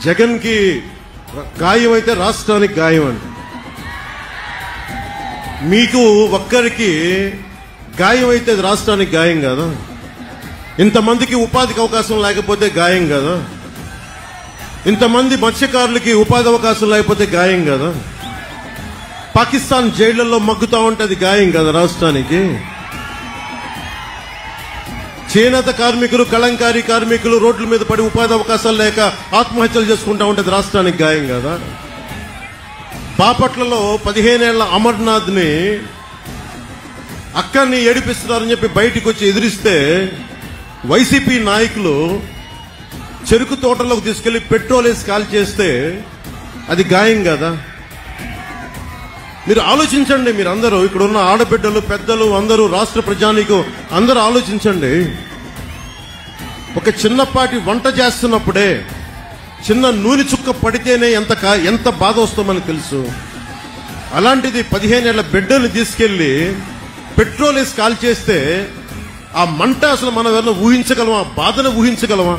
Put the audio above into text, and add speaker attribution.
Speaker 1: జగన్ కి గాయం అయితే రాష్ట్రానికి గాయం అండి. మీకు ఒక్కరికి గాయం అయితే రాష్ట్రానికి గాయం కదా. ఇంతమందికి ఉపాధికి అవకాశం లేకపోతే గాయం కదా. ఇంతమంది మత్స్యకారులకి ఉపాధి అవకాశం లేకపోతే గాయం కదా. పాకిస్తాన్ జైళ్లలో మగ్గుతా ఉంటే అది గాయం కదా రాష్ట్రానికి. చేనేత కార్మికులు, కళంకారీ కార్మికులు రోడ్ల మీద పడి ఉపాధి అవకాశాలు లేక ఆత్మహత్యలు చేసుకుంటా ఉంటే రాష్ట్రానికి గాయం కదా. బాపట్లలో 15 ఏళ్ల అమర్నాథ్ ని అక్కడిని ఏడిపిస్తున్నారని చెప్పి బయటికి వచ్చి ఎదిరిస్తే వైసీపీ నాయకులు చెరుకు తోటలోకి తీసుకెళ్లి పెట్రోల్ వేసి కాల్ చేస్తే అది గాయం కదా. మీరు ఆలోచించండి. మీరందరూ ఇక్కడ ఉన్న ఆడబిడ్డలు, పెద్దలు అందరూ, రాష్ట్ర ప్రజానీకం అందరూ ఆలోచించండి. ఒక చిన్నపాటి వంట చేస్తున్నప్పుడే చిన్న నూనె చుక్క పడితేనే ఎంత బాధ వస్తుందని తెలుసు. అలాంటిది 15 ఏళ్ల బిడ్డని తీసుకెళ్లి పెట్రోల్ వేసి కాల్ చేస్తే ఆ మంట అసలు మనం ఎవరైనా ఊహించగలమా? బాధను ఊహించగలమా?